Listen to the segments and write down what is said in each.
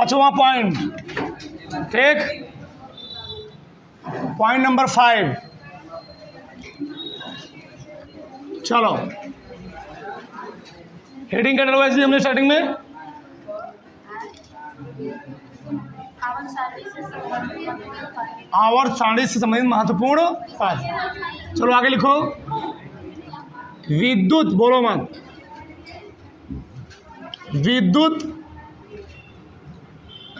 5वां पॉइंट, ठीक। Point number 5, चलो हेडिंग क्या डलवाई थी हमने स्टार्टिंग में? आवर्त सारणी से संबंधित महत्वपूर्ण कार्य। चलो आगे लिखो। विद्युत, बोलो मत, विद्युत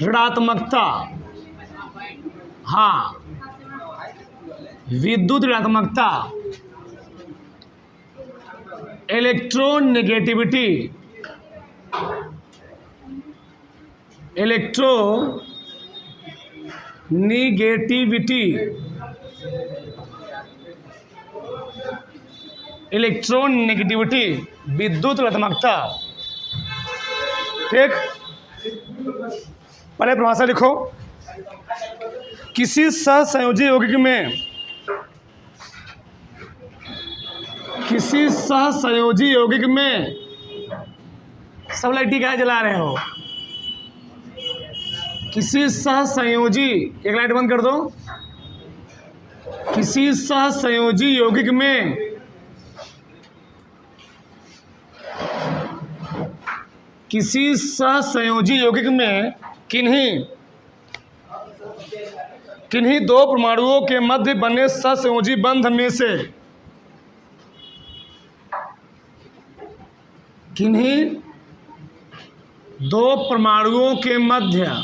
ऋणात्मकता, हाँ, विद्युत ऋणात्मकता, इलेक्ट्रोनेगेटिविटी, इलेक्ट्रोनेगेटिविटी, इलेक्ट्रोनेगेटिविटी, विद्युत ऋणात्मकता, ठीक। पहले परिभाषा लिखो। किसी सहसंयोजी यौगिक में, किसी सहसंयोजी यौगिक में, सब लाइटी क्या जला रहे हो? किसी सहसंयोजी, एक लाइट बंद कर दो। किसी सहसंयोजी यौगिक में किसी सहसंयोजी यौगिक में किन्हीं दो परमाणुओं के मध्य बने सहसंयोजी बंध में से, किन्हीं दो परमाणुओं के मध्य,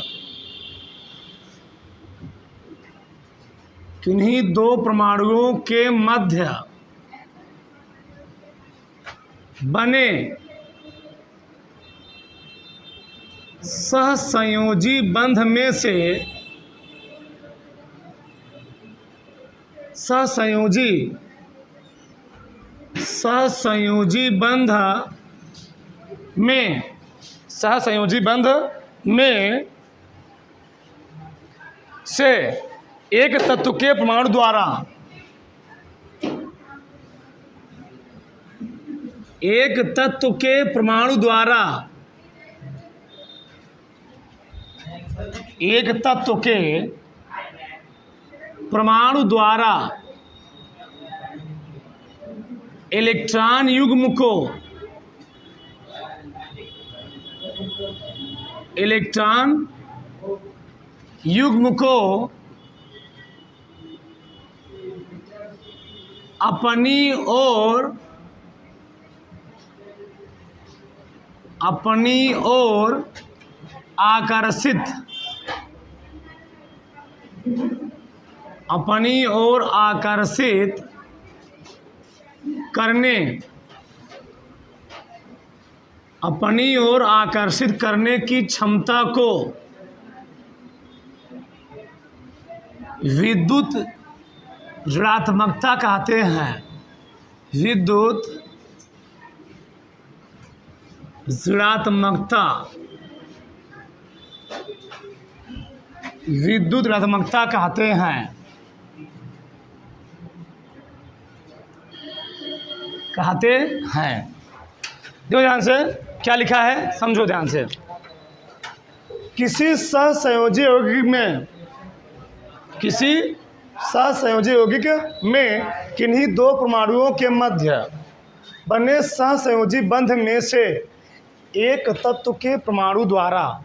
किन्हीं दो परमाणुओं के मध्य बने सहसंयोजी बंध में से, सहसंयोजी बंध में, सहसंयोजी बंध में से एक तत्व के परमाणु द्वारा, एक तत्व के परमाणु द्वारा, एक तत्व के परमाणु द्वारा इलेक्ट्रॉन युग्म को, इलेक्ट्रॉन युग्म को अपनी ओर आकर्षित, अपनी ओर आकर्षित करने, अपनी ओर आकर्षित करने की क्षमता को विद्युत ऋणात्मकता कहते हैं। विद्युत ऋणात्मकता, विद्युत ऋणात्मकता कहते हैं। कहते हैं। देखो ध्यान से क्या लिखा है, समझो ध्यान से। किसी सहसंयोजी यौगिक में, किसी सहसंयोजी यौगिक में किन्हीं दो परमाणुओं के मध्य बने सहसंयोजी बंध में से एक तत्व के परमाणु द्वारा,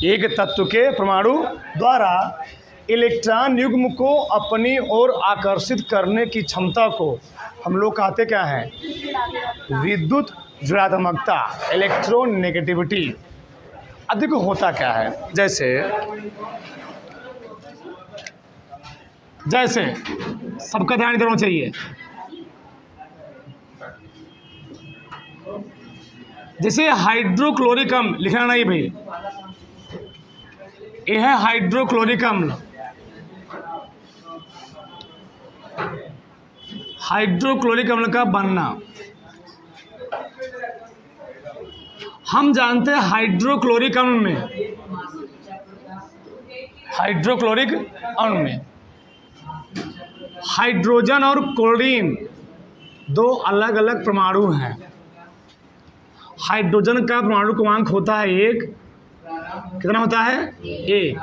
एक तत्व के परमाणु द्वारा इलेक्ट्रॉन युग्म को अपनी ओर आकर्षित करने की क्षमता को हम लोग कहते क्या हैं? विद्युत ऋणात्मकता, इलेक्ट्रोनेगेटिविटी। अब देखो होता क्या है, जैसे सबका ध्यान इधर होना चाहिए। जैसे हाइड्रोक्लोरिक अम्ल, लिखना नहीं भाई, यह है हाइड्रोक्लोरिक अम्ल। हाइड्रोक्लोरिक अम्ल का बनना हम जानते हैं। हाइड्रोक्लोरिक अम्ल में, हाइड्रोक्लोरिक अम्ल में हाइड्रोजन और क्लोरीन दो अलग अलग परमाणु हैं। हाइड्रोजन का परमाणु क्रमांक होता है 1 कितना होता है 1,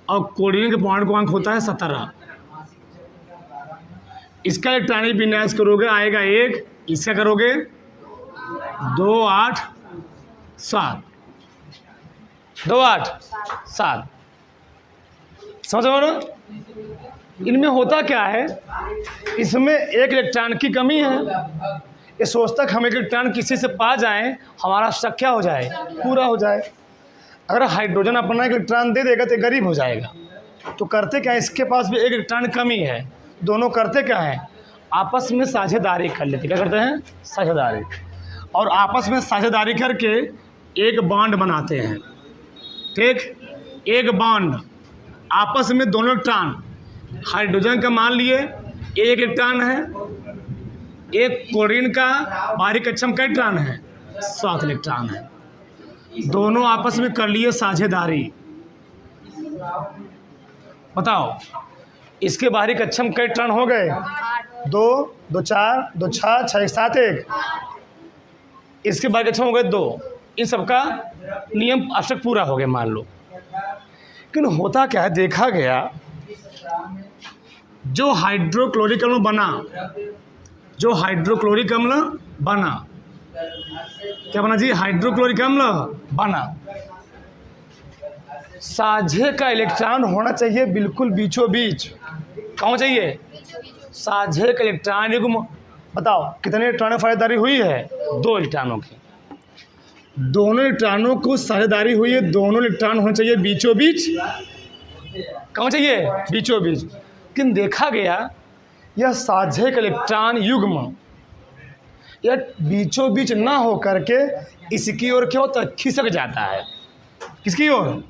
और क्लोरीन के परमाणु क्रमांक होता है 17। इसका इलेक्ट्रॉनिक विन्यास करोगे आएगा 1, इसका करोगे 2, 8, 7, 2, 8, 7। समझ रहे हो ना? इनमें होता क्या है, इसमें एक इलेक्ट्रॉन की कमी है। ये सोचता कि हम एक इलेक्ट्रॉन किसी से पा जाएं, हमारा शक क्या हो जाए, पूरा हो जाए। अगर हाइड्रोजन अपना एक इलेक्ट्रॉन दे देगा तो गरीब हो जाएगा। तो करते क्या, इसके पास भी एक इलेक्ट्रॉन कमी है, दोनों करते क्या हैं, आपस में साझेदारी कर लेते। क्या करते हैं, साझेदारी। और आपस में साझेदारी करके एक बॉन्ड बनाते हैं। ठीक, एक बॉन्ड आपस में दोनों इलेक्ट्रॉन, हाइड्रोजन का मान लिए एक इलेक्ट्रॉन है, एक क्लोरीन का बाहरी कक्षम का इलेक्ट्रॉन है, 7 इलेक्ट्रॉन है। दोनों आपस में कर लिए साझेदारी। बताओ, इसके बाहरी कक्षम के इलेक्ट्रॉन हो गए 2, 2, 4, 2, 6, 6, 7, 1। इसके बाहरी कक्षम हो गए 2। इन सबका नियम आवश्यक पूरा हो गया मान लो। लेकिन होता क्या है, देखा गया जो हाइड्रोक्लोरिक अम्ल बना, जो हाइड्रोक्लोरिक अम्ल बना, क्या बना जी, हाइड्रोक्लोरिक अम्ल बना, साझे का इलेक्ट्रॉन होना चाहिए बिल्कुल बीचों बीच। कहाँ चाहिए, साझे का इलेक्ट्रॉन युग्म। बताओ कितने इलेक्ट्रॉनों की साझेदारी हुई है, 2 इलेक्ट्रॉनों की। दोनों इलेक्ट्रॉनों को साझेदारी हुई है, दोनों इलेक्ट्रॉन होने चाहिए बीचों बीच। कहाँ चाहिए, बीचों बीच। लेकिन देखा गया यह साझे का इलेक्ट्रॉन युग्म यह बीचों बीच ना हो करके इसकी ओर क्या होता है, खिसक जाता है। किसकी ओर,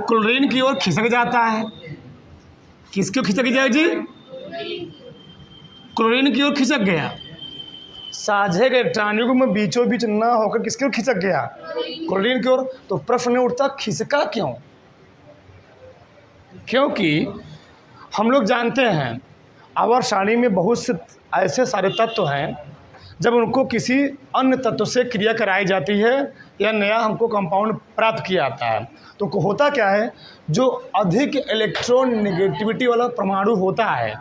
क्लोरीन की ओर खिसक जाता है। किसकी ओर खिसक जाए जी, क्लोरीन की ओर खिसक गया। साझे के इलेक्ट्रॉन युग्म में बीचों बीच ना होकर किसकी ओर खिसक गया, क्लोरीन की ओर। तो प्रश्न उठता खिसका क्यों? क्योंकि हम लोग जानते हैं आवर्त सारणी में बहुत से ऐसे सारे तत्व हैं, जब उनको किसी अन्य तत्व से क्रिया कराई जाती है या नया हमको कंपाउंड प्राप्त किया जाता है, तो होता क्या है, जो अधिक इलेक्ट्रॉन नेगेटिविटी वाला परमाणु होता है,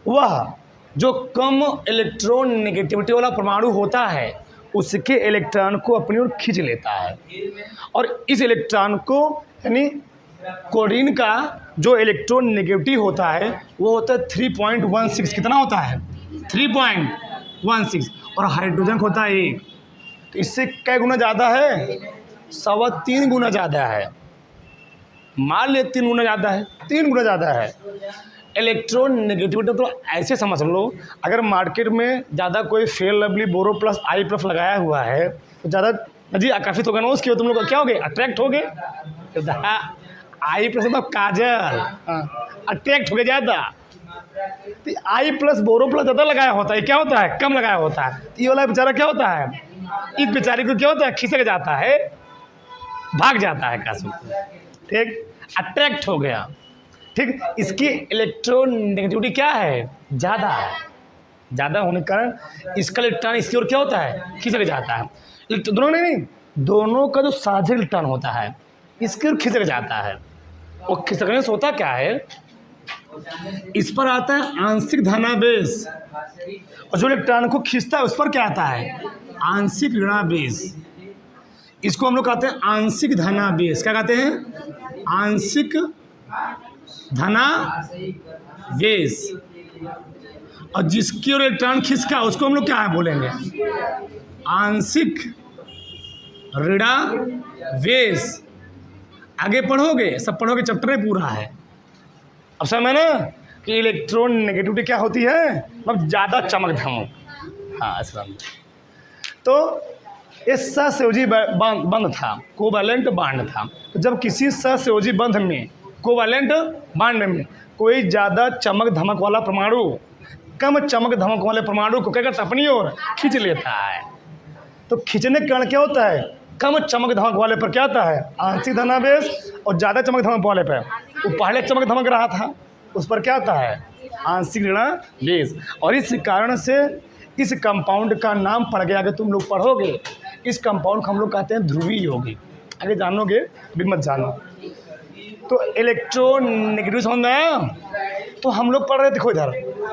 वह जो कम इलेक्ट्रॉन नेगेटिविटी वाला परमाणु होता है उसके इलेक्ट्रॉन को अपनी ओर खींच लेता है। और इस इलेक्ट्रॉन को, यानी क्लोरीन का जो इलेक्ट्रॉन नेगेटिविटी होता है वो होता है 3.16। कितना होता है, 3.16। और हाइड्रोजन होता है 1। तो इससे कै गुना ज़्यादा है, 3.25 गुना ज़्यादा है। मान ले 3 गुना ज़्यादा है, 3 गुना ज़्यादा है इलेक्ट्रॉन नेगेटिविटी। तो ऐसे समझ लो, अगर मार्केट में ज़्यादा कोई फेयर लवली बोरो प्लस आई प्लस लगाया हुआ है तो ज़्यादा जी आकर्षित होगा ना उसकी ओर, तुम लोग क्या हो गए, अट्रैक्ट हो गए। आई प्लस मतलब काजल, अट्रैक्ट हो गए ज़्यादा। तो आई प्लस बोरो प्लस ज़्यादा लगाया होता है, क्या होता है, कम लगाया होता है। ये वाला बेचारा क्या होता है, इस बेचारे को क्या होता है, खिसक जाता है, भाग जाता है कासू। ठीक, अट्रैक्ट हो गया। ठीक, इसकी इलेक्ट्रॉन नेगेटिविटी क्या है, ज़्यादा है। ज़्यादा होने के कारण इसका इलेक्ट्रॉन इसकी ओर क्या होता है, खिसक जाता है। दोनों नहीं, दोनों का जो साझे इलेक्ट्रॉन होता है इसकी ओर खिसक जाता है। वो खिसकने से होता क्या है, इस पर आता है आंशिक धनावेश, और जो इलेक्ट्रॉन को खींचता है उस पर क्या आता है, आंशिक ऋणावेश। इसको हम लोग कहते हैं आंशिक धनावेश। क्या कहते हैं, आंशिक धनावेश। और जिसकी ओर इलेक्ट्रॉन खिसका उसको हम लोग क्या है बोलेंगे, आंशिक ऋणावेश। आगे पढ़ोगे, सब पढ़ोगे, चैप्टर में पूरा है। अब समझ ना कि इलेक्ट्रॉन नेगेटिविटी क्या होती है, मतलब ज़्यादा चमक धमक। हाँ ऐसा। तो ये सहसंयोजी बंध था, कोवैलेंट बॉन्ड था। तो जब किसी सहसंयोजी बंध में, कोवैलेंट बॉन्ड में कोई ज़्यादा चमक धमक वाला परमाणु कम चमक धमक वाले परमाणु को क्या करता है, अपनी ओर खींच लेता है। तो खींचने के कारण क्या होता है, कम चमक धमक वाले पर क्या आता है, आंशिक धनावेश, और ज़्यादा चमक धमक वाले पर, वो पहले चमक धमक रहा था उस पर क्या आता है, आंशिक ऋणावेश। और इस कारण से इस कंपाउंड का नाम पड़ गया कि तुम लोग पढ़ोगे इस कंपाउंड को हम लोग कहते हैं ध्रुवीय यौगिक। आगे जानोगे भी मत जानो। तो इलेक्ट्रोनेगेटिव समझ में आया। तो हम लोग पढ़ रहे, देखो इधर,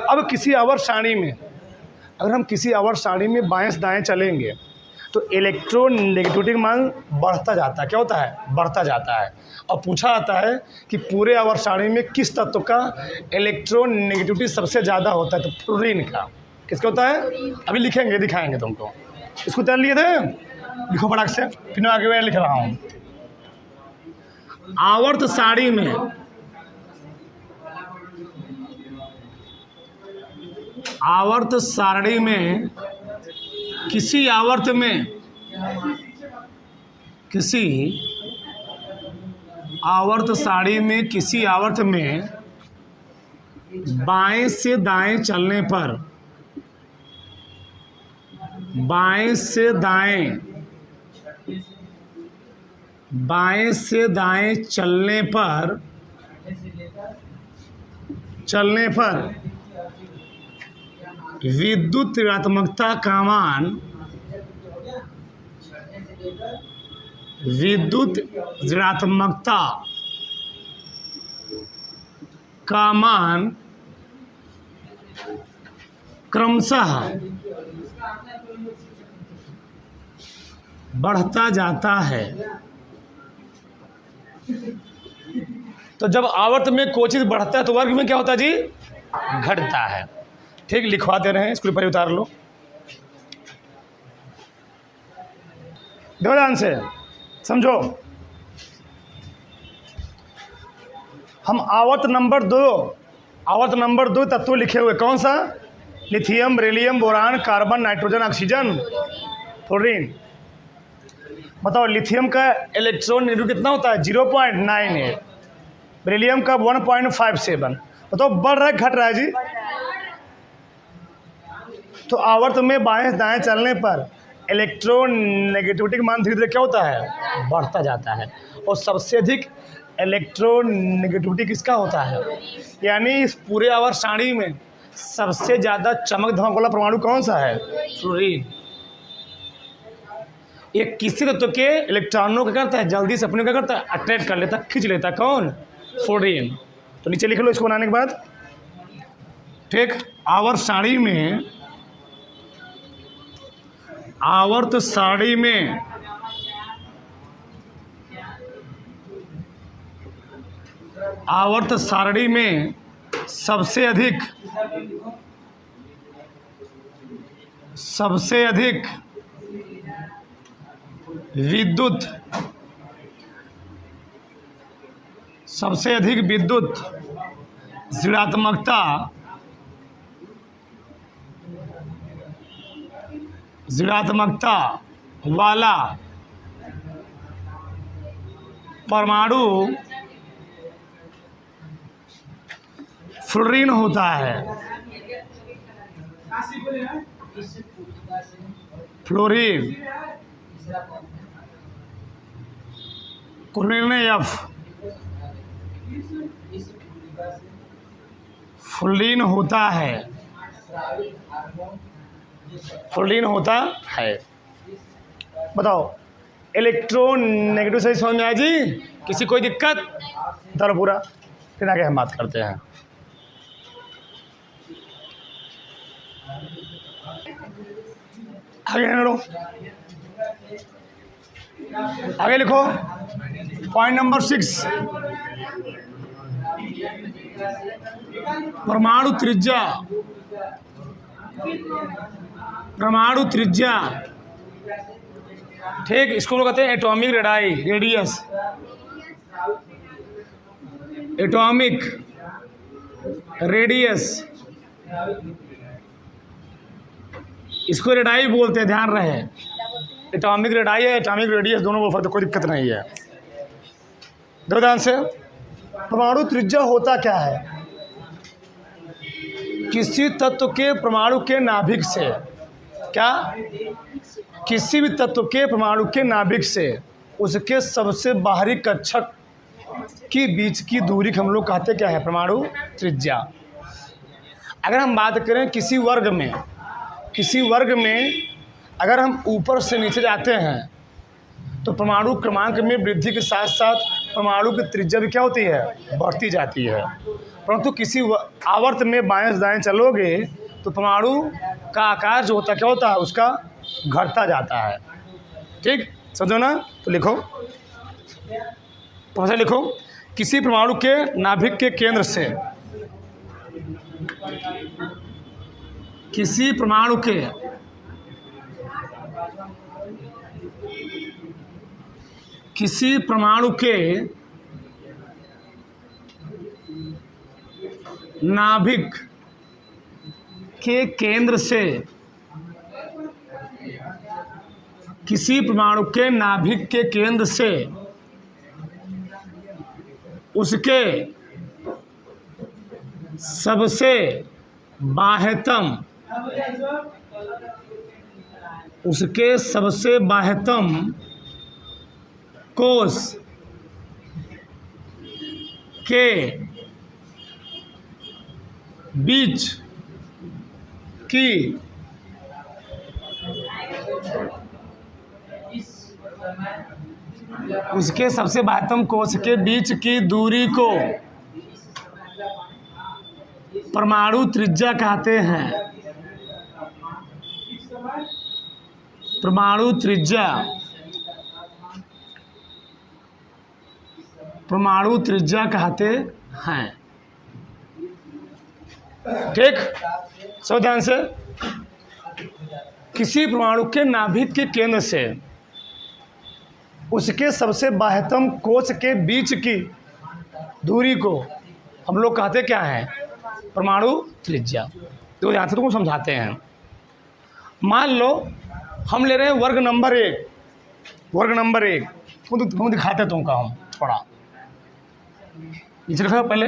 अब किसी आवर्त सारणी में, अगर हम किसी आवर्त सारणी में बाएं से दाएं चलेंगे तो इलेक्ट्रोनेगेटिविटी का मान बढ़ता जाता है। क्या होता है? बढ़ता जाता है। और पूछा जाता है कि पूरे आवर्त सारणी में किस तत्व का इलेक्ट्रोनेगेटिविटी सबसे ज़्यादा होता है? तो फ्लोरीन का। किसका होता है? अभी लिखेंगे, दिखाएंगे तुमको। इसको तैयार लिए थे, लिखो फटाक से, फिर मैं आगे मैं लिख रहा हूँ। आवर्त सारणी में किसी आवर्त सारणी में बाएं से दाएं चलने पर विद्युत ऋणात्मकता का मान क्रमशः बढ़ता जाता है। तो जब आवर्त में कोई चीज बढ़ता है तो वर्ग में क्या होता है जी? घटता है। ठीक, लिखवा दे रहे हैं, इसको ऊपर उतार लो। ध्यान से समझो। हम आवर्त नंबर दो तत्व लिखे हुए, कौन सा? Lithium, beryllium, boron, carbon, nitrogen, oxygen, fluorine. बताओ लिथियम का इलेक्ट्रॉन नेगेटिव कितना होता है? 0.98। बेरिलियम का 1.57। बताओ बढ़ रहा है घट रहा है जी? तो आवर्त में बाएं दाएं चलने पर इलेक्ट्रोनेगेटिविटी का मान धीरे धीरे क्या होता है? बढ़ता जाता है। और सबसे अधिक इलेक्ट्रोनेगेटिविटी किसका होता है? यानी इस पूरे आवर्त सारणी में सबसे ज़्यादा चमक धमक वाला परमाणु कौन सा है? फ्लोरीन। ये किसी तत्व के इलेक्ट्रॉनों का करता है, जल्दी से अपने क्या करता है? अट्रैक्ट कर लेता, खींच लेता। कौन? फ्लोरीन। तो नीचे लिख लो इसको बनाने के बाद। ठीक, आवर्त सारणी में सबसे अधिक विद्युत ऋणात्मकता वाला परमाणु फ्लोरीन होता है। फ्लोरीन होता है। बताओ इलेक्ट्रॉन नेगेटिव सही समझ में आया जी? किसी कोई दिक्कत? धरो पूरा, फिर आगे हम बात करते हैं। आगे लिखो पॉइंट नंबर 6। परमाणु त्रिज्या। ठीक, इसको लोग कहते हैं एटॉमिक रेडियस। इसको रेडाई बोलते हैं, ध्यान रहे। एटॉमिक रेडाई है, एटॉमिक रेडियस दोनों बोल सकते, कोई दिक्कत नहीं है। ध्यान से, परमाणु त्रिज्या होता क्या है? किसी तत्व के परमाणु के नाभिक से, क्या? किसी भी तत्व के परमाणु के नाभिक से उसके सबसे बाहरी कक्षक के बीच की दूरी हम लोग कहते क्या है? परमाणु त्रिज्या। अगर हम बात करें किसी वर्ग में अगर हम ऊपर से नीचे जाते हैं तो परमाणु क्रमांक में वृद्धि के साथ साथ परमाणु की त्रिज्या भी क्या होती है, बढ़ती जाती है। परंतु किसी आवर्त में बाएं दाएं चलोगे तो परमाणु का आकार जो होता है क्या होता है, उसका घटता जाता है। ठीक, समझो ना। तो लिखो, तो लिखो, किसी परमाणु के नाभिक के केंद्र से, किसी परमाणु के नाभिक के केंद्र से, किसी परमाणु के नाभिक के केंद्र से उसके सबसे बाह्यतम कोश के बीच की उसके सबसे बाह्यतम कोश के बीच की दूरी को परमाणु त्रिज्या कहते हैं। परमाणु त्रिज्या कहते हैं। ठीक, सो ध्यान से, किसी परमाणु के नाभिक के केंद्र से उसके सबसे बाह्यतम कोश के बीच की दूरी को हम लोग कहते क्या है, परमाणु त्रिज्या। तो यहाँ से तुमको समझाते हैं। मान लो हम ले रहे हैं वर्ग नंबर 1, तुम दिखाते तुमको हम थोड़ा नीचे रखो। पहले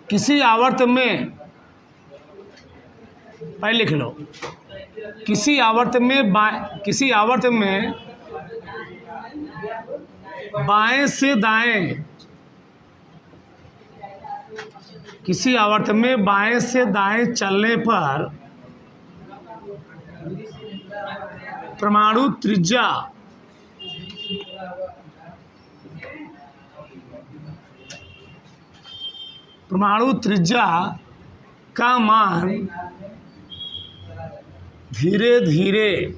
किसी आवर्त में, पहले लिख लो, किसी आवर्त में बाएं से दाएं, किसी आवर्त में बाएं से दाएं चलने पर परमाणु त्रिज्या का मान धीरे धीरे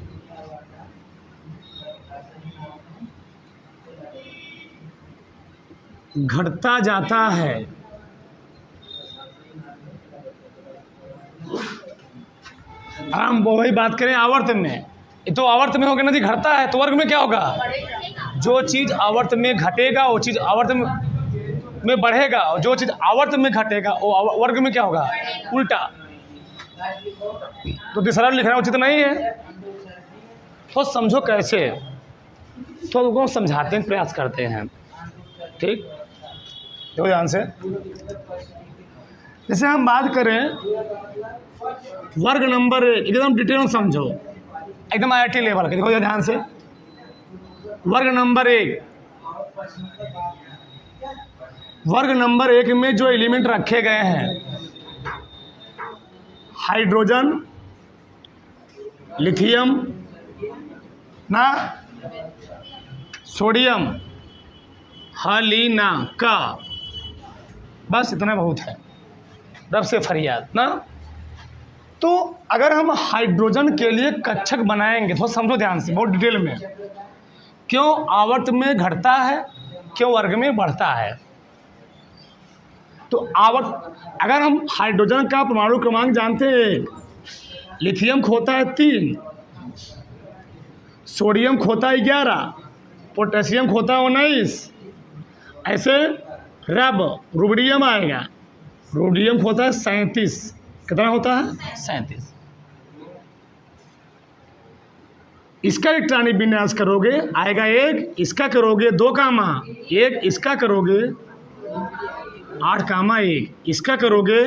घटता जाता है। हम वही बात करें आवर्त में, तो आवर्त में होगा ना जी, घटता है, तो वर्ग में क्या होगा, जो चीज़ आवर्त में घटेगा वो चीज़ आवर्त में बढ़ेगा, और जो चीज़ आवर्त में घटेगा वो वर्ग में क्या होगा, उल्टा। तो तीसरा लिखना उचित नहीं है। तो समझो कैसे, तो उनको समझाते हैं, प्रयास करते हैं। ठीक, देखो ध्यान से, जैसे हम बात करें वर्ग नंबर 1, एकदम डिटेल में समझो, एकदम IIT लेवल के। देखो ध्यान से, वर्ग नंबर 1 में जो एलिमेंट रखे गए हैं, हाइड्रोजन, लिथियम ना, सोडियम, हलीना का, बस इतना बहुत है, रब से फरियाद ना। तो अगर हम हाइड्रोजन के लिए कक्षक बनाएंगे, तो समझो ध्यान से, बहुत डिटेल में, क्यों आवर्त में घटता है, क्यों वर्ग में बढ़ता है। तो अगर हम हाइड्रोजन का परमाणु क्रमांक जानते हैं, लिथियम खोता है 3, सोडियम खोता है 11, पोटेशियम खोता है 19, ऐसे रुबिडियम आएगा, रुबिडियम खोता है 37, कितना होता है 37। इसका इलेक्ट्रॉनिक विन्यास करोगे आएगा 1, इसका करोगे 2 कामा 1, इसका करोगे 8 कामा 1, इसका करोगे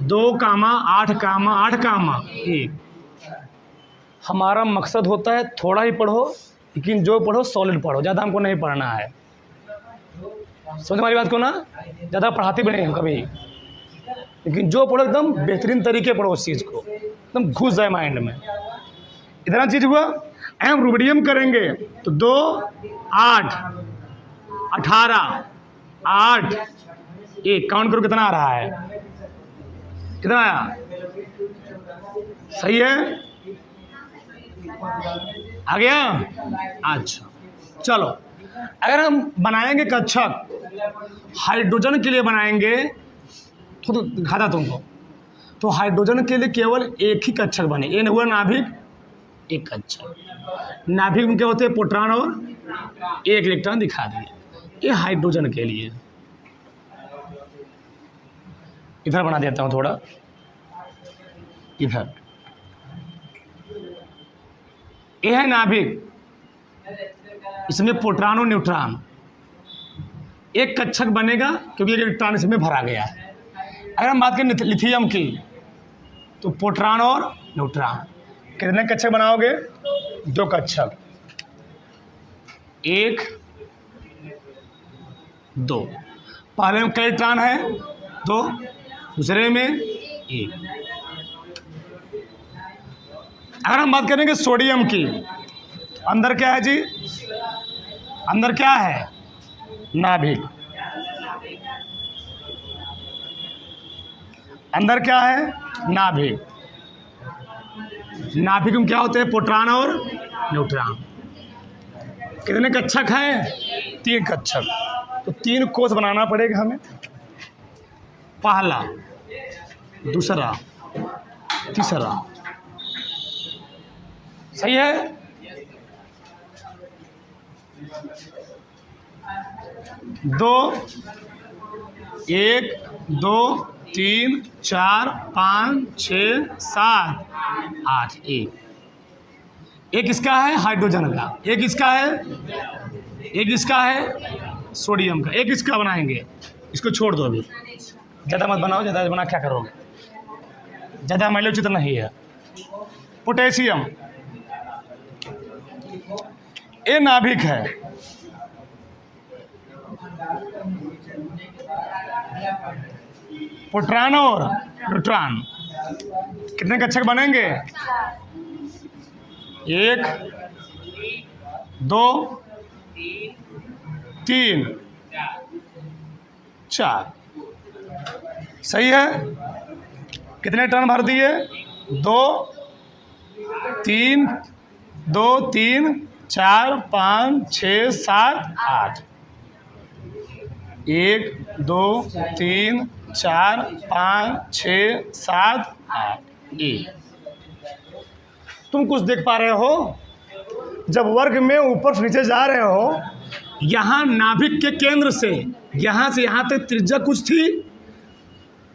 2 कामा 8 कामा 8 कामा 1। हमारा मकसद होता है थोड़ा ही पढ़ो, लेकिन जो पढ़ो सॉलिड पढ़ो, ज़्यादा हमको नहीं पढ़ना है। समझ हमारी बात को ना, ज़्यादा पढ़ाते भी नहीं हम कभी। लेकिन जो पढ़ो एकदम बेहतरीन तरीके पढ़ो उस चीज़ को, एकदम घुस जाए माइंड में। इतना चीज़ हुआ। एम रुबिडियम करेंगे तो 2 8 18 8 1 काउंट करो कितना आ रहा है, कितना आया, सही है, आ गया। अच्छा चलो, अगर हम बनाएंगे कक्षक हाइड्रोजन के लिए बनाएंगे तो दिखाता तुमको, तो हाइड्रोजन के लिए केवल एक ही कक्षक बने, ये हुआ नाभिक, एक कक्षक। नाभिक में क्या होते हैं, प्रोटॉन और एक इलेक्ट्रॉन दिखा दिए। ये हाइड्रोजन के लिए, इधर बना देता हूँ थोड़ा, इधर ये है नाभिक, इसमें प्रोटॉन और न्यूट्रॉन, एक कक्षक बनेगा क्योंकि एक इलेक्ट्रॉन इसमें भरा गया है। अगर हम बात करें लिथियम की तो प्रोटॉन और न्यूट्रॉन, कितने कक्षक बनाओगे, 2 कक्षक, 1 2, पहले में कई इलेक्ट्रॉन है 2, दूसरे में 1। अगर हम बात करेंगे सोडियम की, अंदर क्या है जी, अंदर क्या है, नाभिक, अंदर क्या है, नाभिक। नाभिक में क्या होते हैं, प्रोटॉन और न्यूट्रॉन। कितने कक्षक हैं, 3 कक्षक। तो 3 कोष बनाना पड़ेगा हमें, पहला, दूसरा, तीसरा, सही है। 2 1 2 3 4 5 6 7 8 एक इसका है हाइड्रोजन का, एक इसका है, एक इसका है सोडियम का, एक इसका बनाएंगे। इसको छोड़ दो, अभी ज़्यादा मत बनाओ, ज़्यादा बना क्या करोगे, ज़्यादा मान लो उचित नहीं है। पोटेशियम, ये नाभिक है, प्रोटॉन और न्यूट्रॉन, कितने कक्षक बनेंगे, 1 2 3 4, सही है। कितने टर्न भर दिए, 2 3 2 3 4 5 6 7 8, 1 2 3 4 5 6 7 8 1। तुम कुछ देख पा रहे हो, जब वर्ग में ऊपर से नीचे जा रहे हो, यहाँ नाभिक के केंद्र से यहाँ तक त्रिज्या कुछ थी,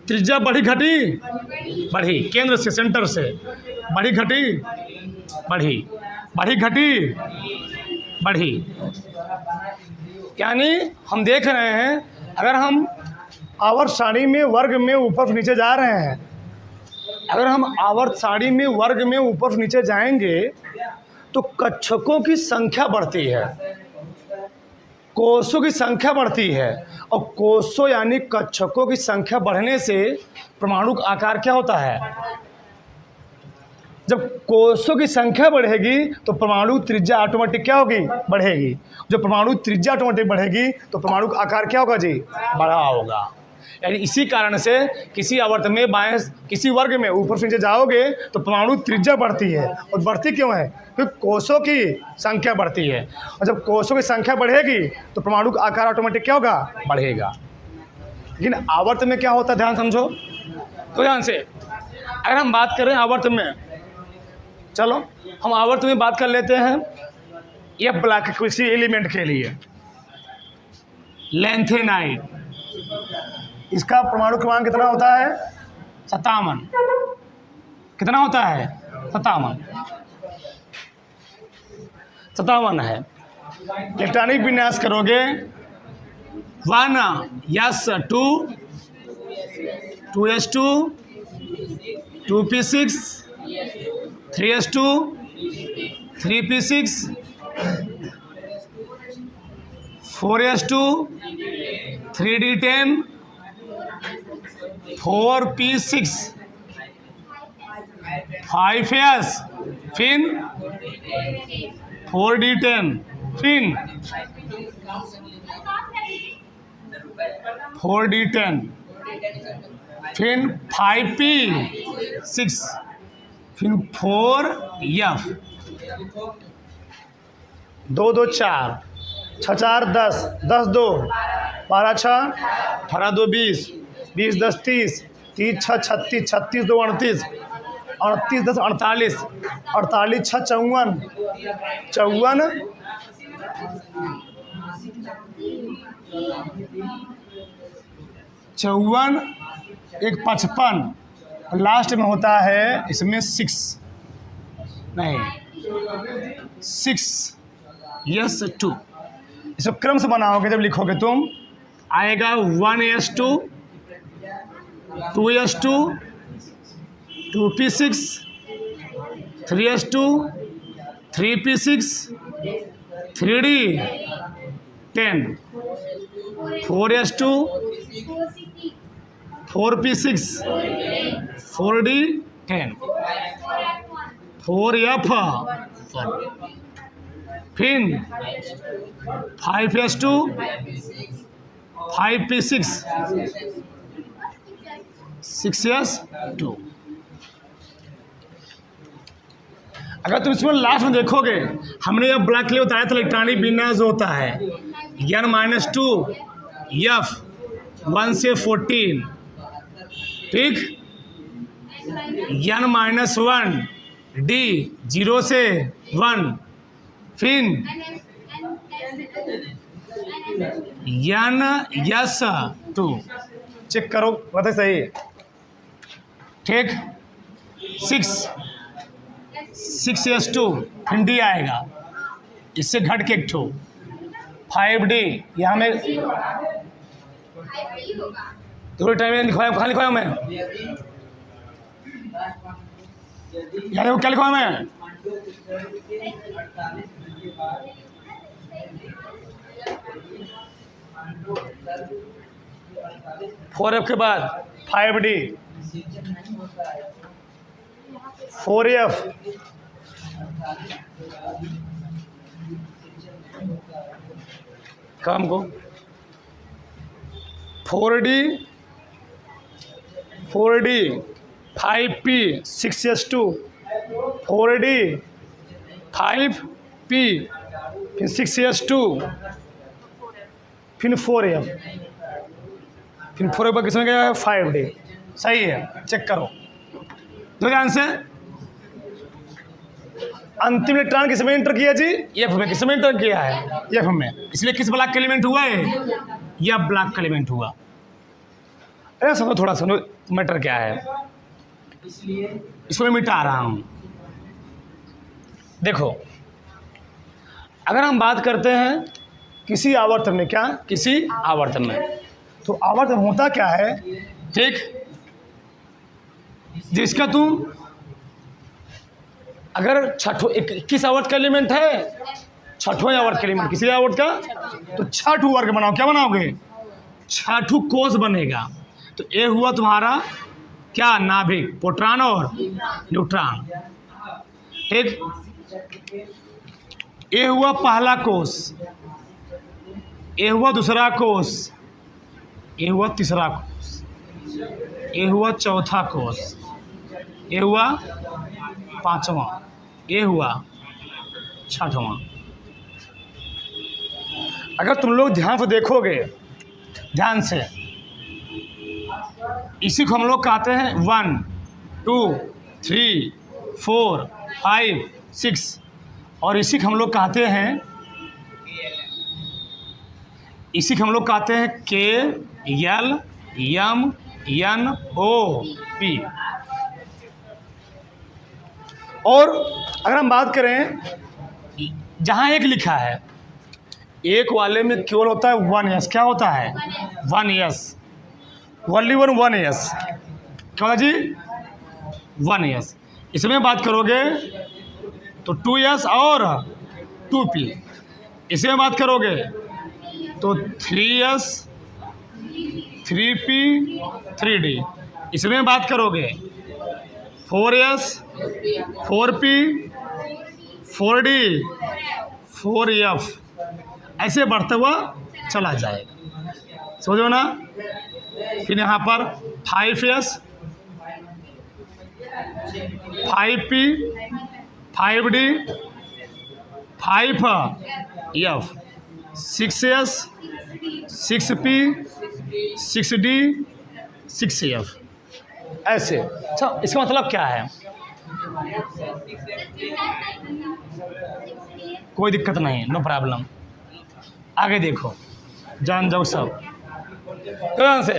त्रिज्या बढ़ी घटी, बढ़ी, केंद्र से सेंटर से बढ़ी घटी, बढ़ी, बढ़ी घटी, बढ़ी। यानी हम देख रहे हैं, अगर हम आवर्त सारणी में वर्ग में ऊपर से नीचे जा रहे हैं, अगर हम आवर्त सारणी में वर्ग में ऊपर से नीचे जाएंगे तो कक्षकों की संख्या बढ़ती है, कोषों की संख्या बढ़ती है, और कोषों यानी कक्षकों की संख्या बढ़ने से परमाणु का आकार क्या होता है, जब कोषों की संख्या बढ़ेगी तो परमाणु त्रिज्या ऑटोमेटिक क्या होगी, बढ़ेगी। जब परमाणु त्रिज्या ऑटोमेटिक बढ़ेगी तो परमाणु का आकार क्या होगा जी, बड़ा होगा। यानी इसी कारण से किसी आवर्त में बाएं किसी वर्ग में ऊपर से नीचे जाओगे तो परमाणु त्रिज्या बढ़ती है, और बढ़ती क्यों है, क्योंकि कोषों की संख्या बढ़ती है, और जब कोषों की संख्या बढ़ेगी तो परमाणु का आकार ऑटोमेटिक क्या होगा, बढ़ेगा। लेकिन आवर्त में क्या होता है, ध्यान समझो तो ध्यान से। अगर हम बात करें आवर्त में, चलो हम आवर्त में बात कर लेते हैं, ये ब्लॉक किसी एलिमेंट के लिए लैंथेनाइड, इसका परमाणु क्रमांक कितना होता है, 57। कितना होता है, 57 है। इलेक्ट्रॉनिक विन्यास करोगे 1 yes 2 2s2 2p6 3s2 3p6 4s2 3d10 4p6 5s, फिर 4d10, फिर 4d10, फिर 5p6, फिर 4f, 2 2 4, 6 4 10, 10 2 12 6, 18 2 20, 20 10 30, 30 6 36, 36 2 38, 38 10 48, 48 6 54, 54 54 1 55, लास्ट में होता है इसमें 6 नहीं 6 यस 2। इसको क्रम से बनाओगे जब लिखोगे तुम आएगा 1s2 2s2 2p6 3s2 3p6 3d10 4s2 4p6 4d10 4f, फिर 5s2 5p6 6s2। अगर तुम इसमें लास्ट में देखोगे हमने यह ब्लैक के लिए बताया था इलेक्ट्रॉनिक विन्यास होता है n-2 f 1 से 14, ठीक, n-1 d 0 से 1, फिर n-2 चेक करो बताए सही है, ठीक, 6s2 फिर d आएगा, इससे घट के एक ठो 5d, यहाँ में थोड़े टाइम में लिखवाया, कहाँ लिखवाया मैं, यहाँ देखो क्या लिखवाया मैं, फोर एफ के बाद 5d 4f काम को 4d 5p 6s2 4d 5p फिर 6s2 फिर 4f फिर 4f पर किसमें गया है 5d, सही है, चेक करो दो ध्यान से। अंतिम इलेक्ट्रॉन किसमें एंटर किया जी, एफ में, किसमें एंटर किया है एफ में, इसलिए किस ब्लॉक का एलिमेंट हुआ है, यह ब्लॉक का एलिमेंट हुआ। अरे सुनो थोड़ा सुनो मैटर क्या है, इसको मैं मिटा रहा हूँ। देखो अगर हम बात करते हैं किसी आवर्तन में, क्या किसी आवर्तन में, तो आवर्तन होता क्या है, ठीक, जिसका तुम अगर छठों 21 आवर्त का एलिमेंट है, छठों आवर्त का एलिमेंट किसी आवर्त का, तो छठों वर्ग बनाओ, क्या बनाओगे, छठों कोष बनेगा। तो ये हुआ तुम्हारा क्या, नाभिक, प्रोटॉन और न्यूट्रॉन, ठीक, ये हुआ पहला कोष, ये हुआ दूसरा कोष, ये हुआ तीसरा कोष, ये हुआ चौथा कोष, ये हुआ पांचवा, ये हुआ छठवां। अगर तुम लोग ध्यान से देखोगे, ध्यान से, इसी को हम लोग कहते हैं 1 2 3 4 5 6, और इसी को हम लोग कहते हैं, इसी को हम लोग कहते हैं KLMNOP। और अगर हम बात करें जहाँ एक लिखा है, एक वाले में केवल होता है 1s, क्या होता है 1s, ओनली 1s, क्या होता जी 1s। इसमें बात करोगे तो 2s और 2p, इसमें बात करोगे तो 3s 3p 3d, इसमें बात करोगे 4s 4p 4d 4f, ऐसे बढ़ता हुआ चला जाएगा, समझो ना। फिर यहाँ पर 5s 5p 5d 5f 6s 6p 6d 6f, ऐसे। अच्छा, इसका मतलब क्या है? कोई दिक्कत नहीं, नो प्रॉब्लम। आगे देखो, जान जाओ सब ध्यान से।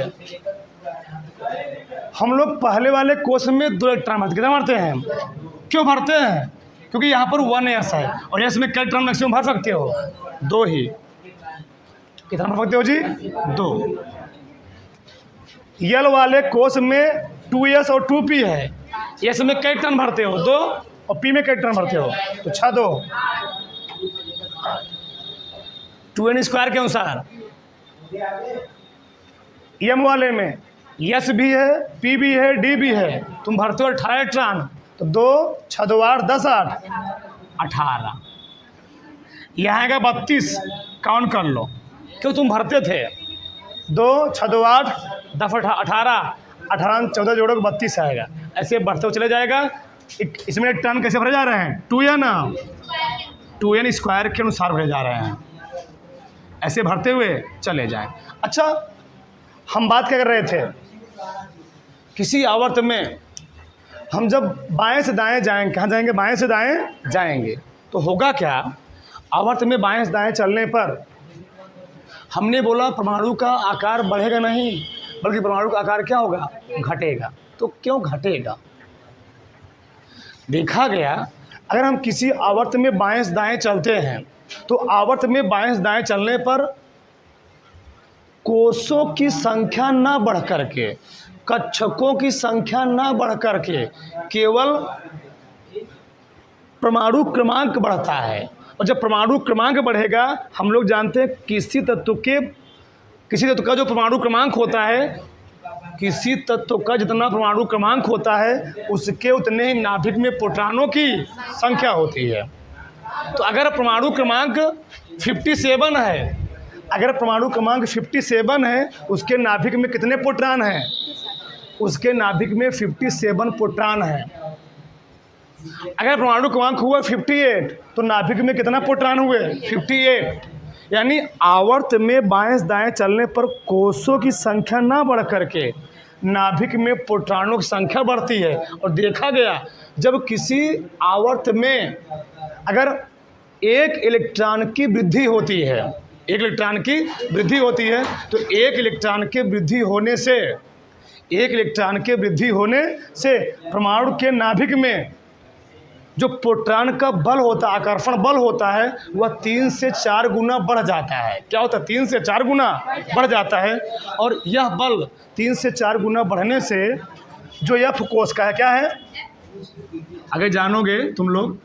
हम लोग पहले वाले क्वेश्चन में 2 इलेक्ट्रॉन भरते, कितना भरते हैं? क्यों भरते हैं? क्योंकि यहाँ पर 1s है और s में कितने इलेक्ट्रॉन मैक्सिमम भर सकते हो? 2 ही। कितना भर सकते हो जी? 2। यल वाले कोष में 2s और 2p है, s में कितने इलेक्ट्रॉन भरते हो? 2, और p में कितने इलेक्ट्रॉन भरते हो? तो 6 2 2n स्क्वायर के अनुसार। m वाले में s भी है, p भी है, d भी है, तुम भरते हो 18 इलेक्ट्रॉन, तो 2 6 2 8 10 8 18। यहाँ आएगा 32, काउंट कर लो, क्यों तुम भरते थे। 2 6 2 8 10 18 18 14 जोड़ोगे 32 आएगा, ऐसे बढ़ते हुए चले जाएगा। इसमें टर्न कैसे भरे जा रहे हैं? 2n स्क्वायर के अनुसार भरे जा रहे हैं, ऐसे भरते हुए चले जाएं। अच्छा, हम बात क्या कर रहे थे? किसी आवर्त में हम जब बाएं से दाएं जाएंगे, कहाँ जाएंगे? बाएं से दाएं जाएंगे, तो होगा क्या? आवर्त में बाएं से दाएं चलने पर हमने बोला परमाणु का आकार बढ़ेगा नहीं, बल्कि परमाणु का आकार क्या होगा? घटेगा। तो क्यों घटेगा? देखा गया, अगर हम किसी आवर्त में बाएं से दाएं चलते हैं, तो आवर्त में बाएं से दाएं चलने पर कोषों की संख्या ना बढ़ करके, कक्षकों की संख्या ना बढ़ करके, केवल परमाणु क्रमांक बढ़ता है। और जब परमाणु क्रमांक बढ़ेगा, हम लोग जानते हैं किसी तत्व का जो परमाणु क्रमांक होता है, किसी तत्व का जितना परमाणु क्रमांक होता है, उसके उतने ही नाभिक में प्रोटॉनों की संख्या होती है। तो अगर परमाणु क्रमांक 57 है, अगर परमाणु क्रमांक 57 है, उसके नाभिक में कितने प्रोटॉन हैं? उसके नाभिक में 57 प्रोटॉन है। अगर परमाणु क्रमांक हुआ 58, तो नाभिक में कितना प्रोटॉन हुए? 58। यानी आवर्त में बाएं दाएं चलने पर कोषों की संख्या ना बढ़ करके नाभिक में प्रोटॉनों की संख्या बढ़ती है। और देखा गया, जब किसी आवर्त में अगर 1 इलेक्ट्रॉन की वृद्धि होती है, 1 इलेक्ट्रॉन की वृद्धि होती है, तो 1 इलेक्ट्रॉन के वृद्धि होने से, 1 इलेक्ट्रॉन के वृद्धि होने से परमाणु के नाभिक में जो प्रोटॉन का बल होता है, आकर्षण बल होता है, वह 3 से 4 गुना बढ़ जाता है। क्या होता है? 3 से 4 गुना बढ़ जाता है। और यह बल 3 से 4 गुना बढ़ने से जो F कोष का है, क्या है? आगे जानोगे तुम लोग।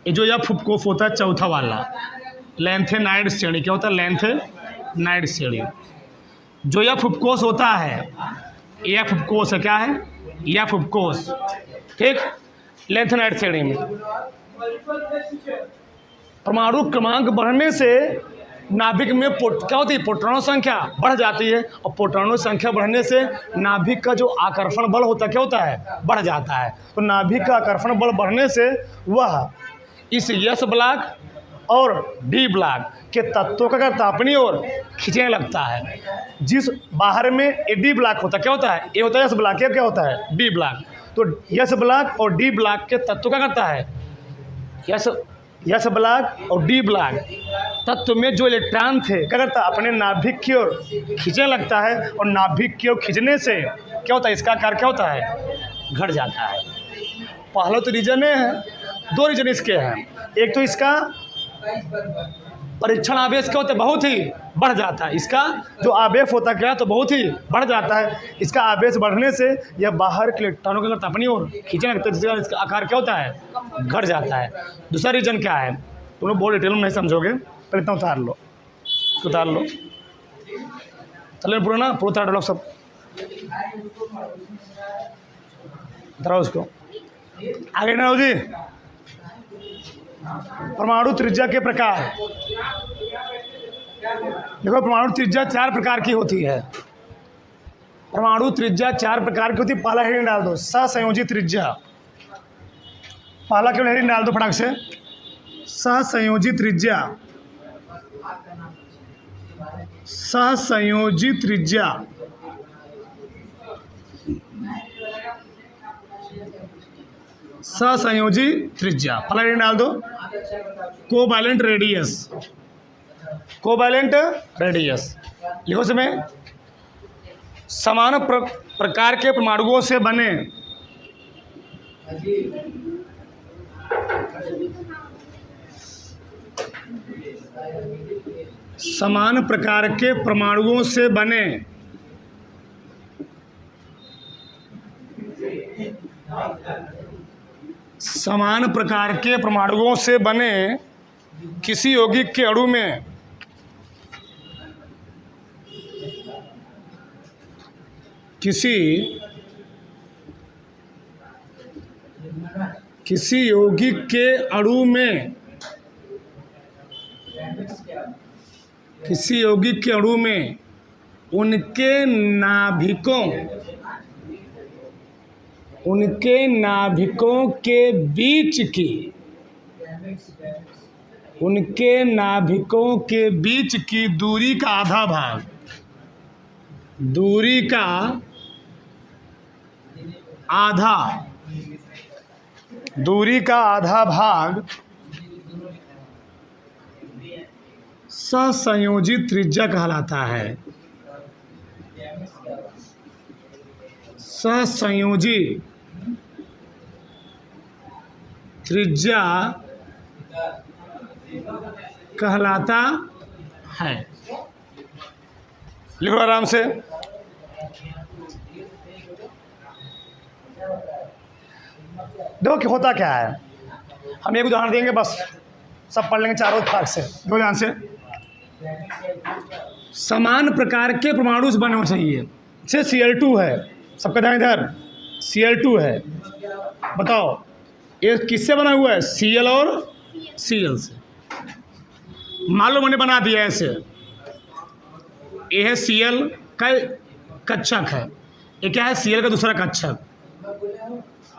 ये जो F कोष होता है, चौथा वाला लेंथेनाइड श्रेणी, क्या होता है? लेंथेनाइड श्रेणी। जो F कोष होता है, F कोष है, क्या है? F कोष, ठीक, लेंथेनाइड श्रेणी में परमाणु क्रमांक बढ़ने से नाभिक में क्या होती है? प्रोटॉनों संख्या बढ़ जाती है। और प्रोटॉनों संख्या बढ़ने से नाभिक का जो आकर्षण बल होता है, क्या होता है? बढ़ जाता है। तो नाभिक का आकर्षण बल बढ़ने से वह इस S ब्लॉक और D ब्लॉक के तत्वों का करता अपनी ओर खींचने लगता है। जिस बाहर में ए D ब्लॉक होता है, क्या होता है? ए होता है S ब्लॉक, क्या होता है? D block. तो S ब्लॉक और D ब्लॉक के तत्व क्या करता है? S ब्लॉक और D ब्लॉक तत्व में जो इलेक्ट्रॉन थे, क्या करता है? अपने नाभिक की ओर खींचने लगता है। और नाभिक की ओर खींचने से क्या होता है? इसका आकार क्या होता है? घट जाता है। पहला तो रीजन है, 2 रीजन इसके हैं। एक तो इसका परीक्षण आवेश क्या होता है? बहुत ही बढ़ जाता है। इसका जो आवेश होता है, क्या, तो बहुत ही बढ़ जाता है। इसका आवेश बढ़ने से यह बाहर के इलेक्ट्रॉनों को करता अपनी ओर खींचने लगता है, जिसका इसका आकार क्या होता है? घट जाता है। दूसरा रीजन क्या है? तुम लोग बहुत डिटेल में नहीं समझोगे, पहले इतना उतार लो, चलो पूरा ना पूरा उतार लो सब। धरो उसको आगे ना जी। परमाणु त्रिज्या के प्रकार, देखो परमाणु त्रिज्या 4 प्रकार की होती है। परमाणु त्रिज्या 4 प्रकार की होती है। पहला हेडिंग डाल दो, सहसंयोजी त्रिज्या। पहला केवल हेडिंग डाल दो फटाक से, सहसंयोजी त्रिज्या। सहसंयोजी त्रिज्या, सहसंयोजी त्रिज्या। पहला हेडिंग डाल दो, कोवैलेंट रेडियस। कोवैलेंट रेडियस लिखो समय, समान प्रकार के परमाणुओं से बने समान प्रकार के परमाणुओं से बने समान प्रकार के परमाणुओं से बने किसी यौगिक के अणु में किसी यौगिक के अणु में किसी यौगिक के अणु में उनके नाभिकों के बीच की दूरी का आधा भाग, दूरी का आधा भाग सहसंयोजी त्रिज्या कहलाता है। सहसंयोजी त्रिज्या कहलाता है। लिखो आराम से, देखो कि होता क्या है। हम एक उदाहरण देंगे, बस सब पढ़ लेंगे चारों भाग से। दो ध्यान से, समान प्रकार के परमाणु बने होने चाहिए। जैसे Cl2 है, सबका ध्यान इधर, Cl2 है। बताओ ये किससे बना हुआ है? Cl और Cl से। मान लो मैंने बना दिया ऐसे, ये है Cl का कक्षक है, ये क्या है? Cl का दूसरा कक्षक।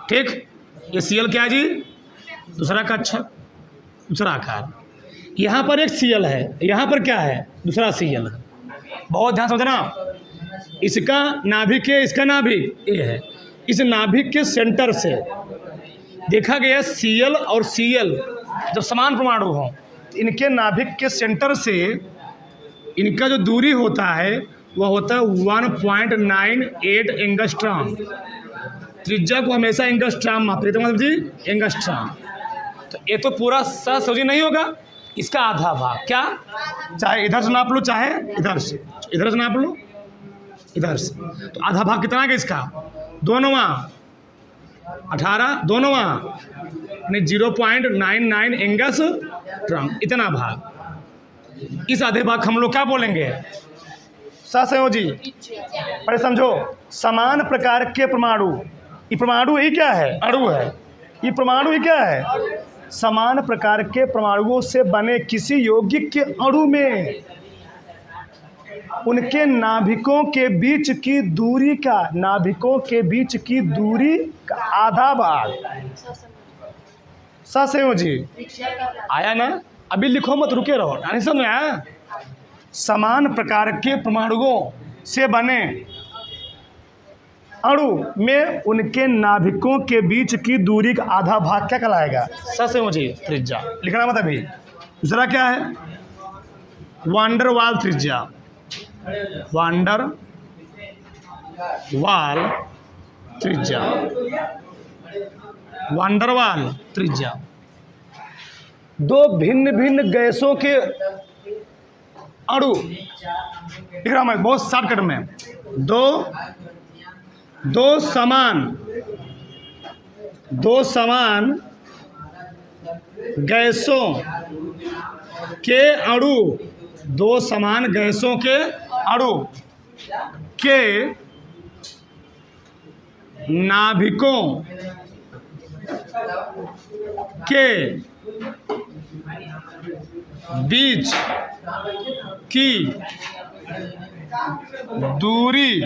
ठीक, ये Cl क्या है जी? दूसरा कक्षक, दूसरा आकार। यहाँ पर एक Cl है, यहाँ पर क्या है? दूसरा Cl है। बहुत ध्यान समझना, इसका नाभिक है, इसका नाभिक ये है। इस नाभिक के सेंटर से देखा गया Cl और Cl जब समान परमाणु हो, इनके नाभिक के सेंटर से इनका जो दूरी होता है वह होता है 1.98 एंगस्ट्रॉम। त्रिज्या को हमेशा एंगस्ट्रॉम मापते हैं, मतलब जी एंगस्ट्रॉम। तो ये तो पूरा सहसंयोजी नहीं होगा, इसका आधा भाग। क्या? चाहे इधर से नाप लो, चाहे इधर से नाप लो, इधर से। तो आधा भाग कितना है इसका? 2/9 18, 2/9 यानी 0.99 एंगस्ट्रॉम, इतना भाग। इस आधे भाग हम लोग क्या बोलेंगे? सहसंयोजी। पहले समझो, समान प्रकार के परमाणु, ये परमाणु ही क्या है? अणु है। ये परमाणु ही क्या है? समान प्रकार के परमाणुओं से बने किसी यौगिक के अणु में उनके नाभिकों के बीच की दूरी का आधा भाग सहसंयोजी। आया ना? अभी लिखो मत, रुके रहो, नहीं समझ में आया? समान प्रकार के परमाणुओं से बने अणु में उनके नाभिकों के बीच की दूरी का आधा भाग क्या कहलाएगा? सहसंयोजी त्रिज्या। लिखना मत अभी। दूसरा क्या है? वांडर वाल त्रिज्या। वांडर वाल त्रिज्या, वांडर वाल त्रिज्या। दो भिन्न भिन्न गैसों के अणु, लिख रहा मैं बहुत शॉर्टकट में, दो समान गैसों के अणु, दो समान गैसों के अणु के नाभिकों के बीच की दूरी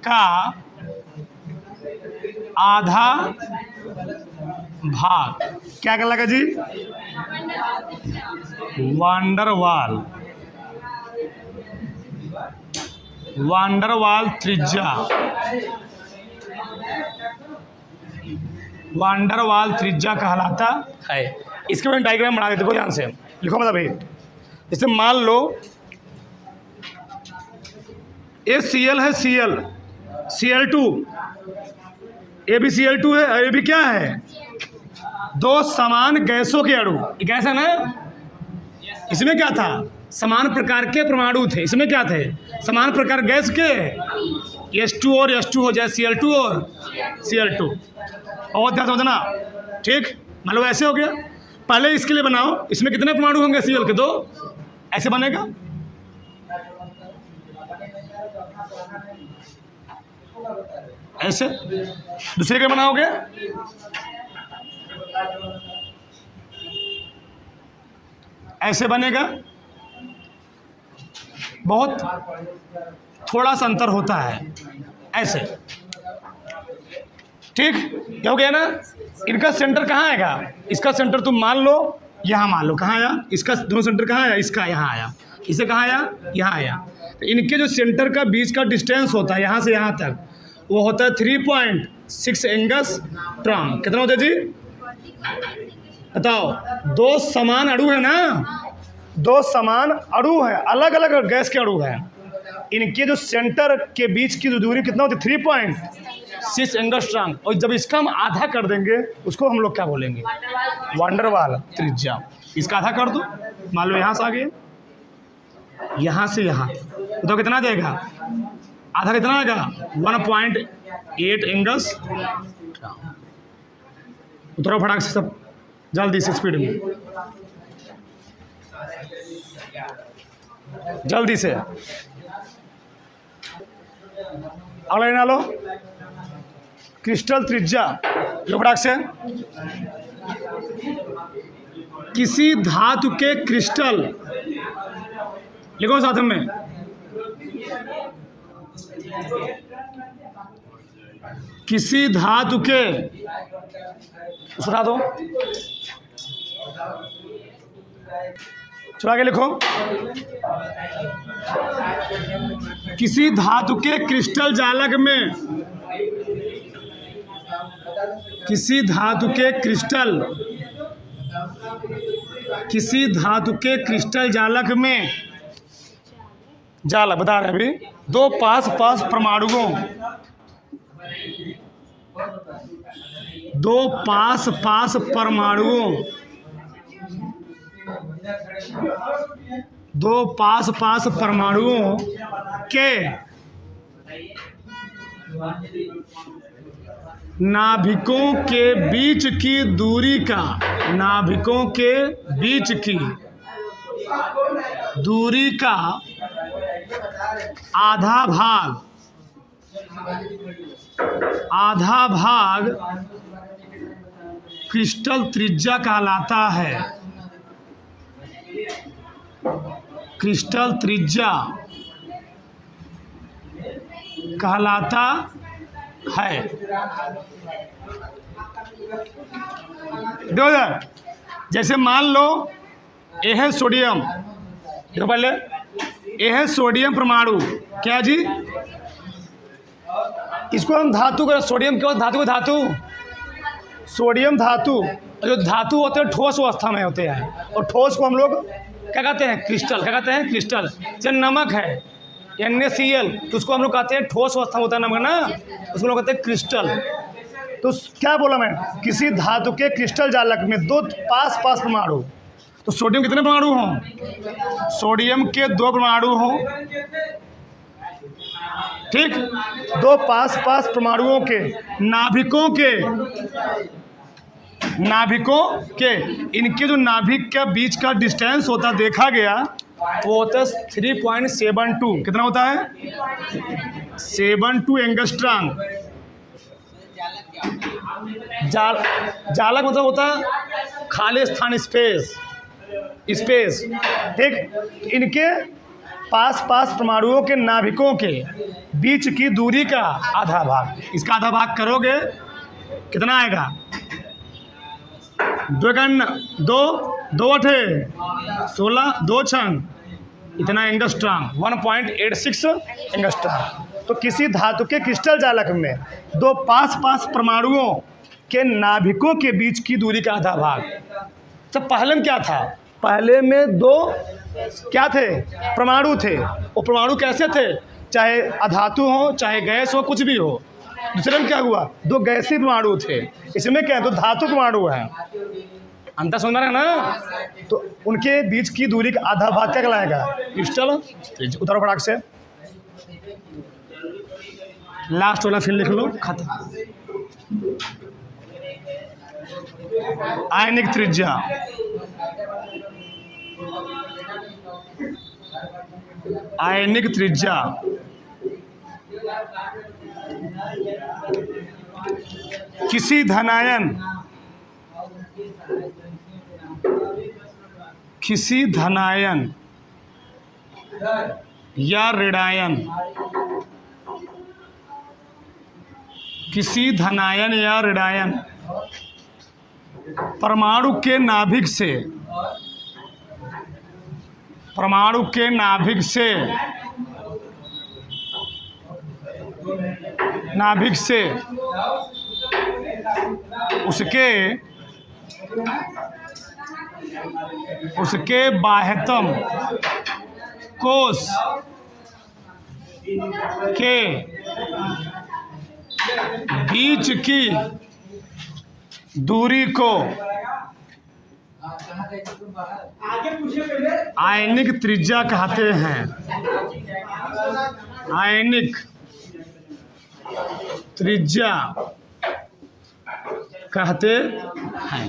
का आधा भाग क्या कहलाएगा जी? वांडरवाल। वांडरवाल त्रिज्या, वांडरवाल त्रिज्या कहलाता है। इसके बाद डायग्राम बना देते, ध्यान से लिखो मतलब भाई। जैसे मान लो ये Cl है, Cl2, ये भी Cl2 है और ये भी क्या है? दो समान गैसों के अणु। गैस है ना? इसमें क्या था? समान प्रकार के परमाणु थे। इसमें क्या थे? समान प्रकार गैस के H2 और H2 हो जाए, Cl2 और Cl2। और ध्यान समझना, ठीक? मतलब ऐसे हो गया। पहले इसके लिए बनाओ, इसमें कितने परमाणु होंगे? Cl के 2। ऐसे बनेगा। ऐसे दूसरे के बनाओगे, ऐसे बनेगा। बहुत थोड़ा सा अंतर होता है, ऐसे, ठीक? क्या हो गया ना? इनका सेंटर कहाँ आएगा? इसका सेंटर तुम मान लो यहाँ, मान लो कहाँ आया? इसका दोनों सेंटर कहाँ आया? इसका यहाँ आया, इसे कहाँ आया? यहाँ आया। तो इनके जो सेंटर का बीच का डिस्टेंस होता है यहाँ से यहाँ तक, वो होता है 3.6 एंगस्ट्रॉम। कितना होता है जी? बताओ। दो समान अणु है ना, दो समान अणु है, अलग अलग गैस के अणु हैं। इनके जो सेंटर के बीच की जो दूरी कितना होती है? 3.6 एंगस्ट्रॉम। और जब इसका हम आधा कर देंगे, उसको हम लोग क्या बोलेंगे? वांडरवाल त्रिज्या। इसका आधा कर दो, मान लो यहाँ से आगे, यहाँ से यहाँ, तो कितना देगा? आधा कितना आएगा? 1.8 एंगस। उतरो फटाक से सब, जल्दी से, स्पीड में, जल्दी से। अगला लेना लो, क्रिस्टल त्रिज्या। लो फटाक से। किसी धातु के क्रिस्टल, लिखो साथ में, किसी धातु के, सुना दो, चला के लिखो। किसी धातु के क्रिस्टल जालक में, किसी धातु के क्रिस्टल, किसी धातु के क्रिस्टल जालक में, जालक बता रहे अभी, दो पास पास परमाणुओं, दो पास पास परमाणुओं, दो पास पास परमाणुओं के नाभिकों के बीच की दूरी का, नाभिकों के बीच की दूरी का आधा भाग, आधा भाग क्रिस्टल त्रिज्या कहलाता है। क्रिस्टल त्रिज्या कहलाता है। जैसे मान लो ये है सोडियम, देखो पहले, ये है सोडियम परमाणु। क्या जी? इसको हम धातु का, सोडियम क्यों? धातु को धातु, सोडियम धातु। जो धातु होते हैं ठोस अवस्था में होते हैं, और ठोस को हम लोग क्या कहते हैं? क्रिस्टल। क्या कहते हैं? क्रिस्टल। जैसे नमक है NaCl, तो उसको हम लोग कहते हैं ठोस अवस्था में होता है नमक ना, उसको लोग कहते हैं क्रिस्टल। तो क्या बोला मैं? किसी धातु के क्रिस्टल जालक में दो पास पास परमाणु, तो सोडियम कितने परमाणु हों? सोडियम के 2 परमाणु हों, ठीक? दो पास पास परमाणुओं के नाभिकों के इनके जो नाभिक के बीच का डिस्टेंस होता देखा गया, वो होता है 3.72। कितना होता है? 72 एंगस्ट्रॉम। जालक मतलब होता है खाली स्थान, स्पेस। ठीक, इनके पास परमाणुओं के नाभिकों के बीच की दूरी का आधा भाग। इसका आधा भाग करोगे कितना आएगा? 2 अठे 16, 2 छंग इतना एंगस्ट्रॉम, 1.86 एंगस्ट्रॉम। तो किसी धातु के क्रिस्टल जालक में दो पास परमाणुओं के नाभिकों के बीच की दूरी का आधा भाग। तो पहले में क्या था? पहले में दो क्या थे? परमाणु थे। वो परमाणु कैसे थे? चाहे अधातु हो, चाहे गैस हो, कुछ भी हो। दूसरे में क्या हुआ? दो गैसीय परमाणु थे। इसमें क्या है? तो धातु परमाणु है। अंतर समझ रहे हैं ना? तो उनके बीच की दूरी का आधा भाग क्या कहलाएगा? क्रिस्टल। उतारो फटाक से, लास्ट वाला फिर लिख लो, खत्म। आयनिक त्रिज्या, आयनिक त्रिज्या किसी धनायन या ऋणायन, किसी धनायन या ऋणायन परमाणु के नाभिक से उसके बाह्यतम कोश के बीच की दूरी को आयनिक त्रिज्या कहते हैं। आयनिक त्रिज्या कहते हैं।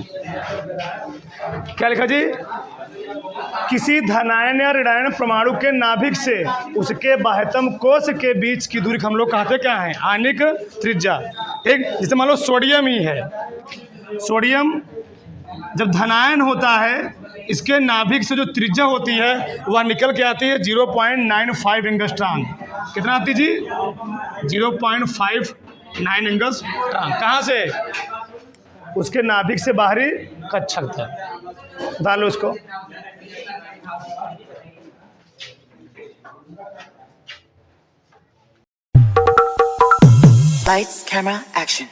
क्या लिखा जी? किसी धनायन या ऋणायन परमाणु के नाभिक से उसके बाह्यतम कोश के बीच की दूरी हम लोग कहते क्या है? आयनिक त्रिज्या। ठीक, जैसे मान लो सोडियम ही है। सोडियम जब धनायन होता है, इसके नाभिक से जो त्रिज्या होती है वह निकल के आती है 0.95 एंगस्ट्रॉम। कितना आती जी? 0.59 एंगस्ट्रॉम। कहाँ से? उसके नाभिक से बाहरी कक्षक तक। डालो उसको। Lights, camera, action.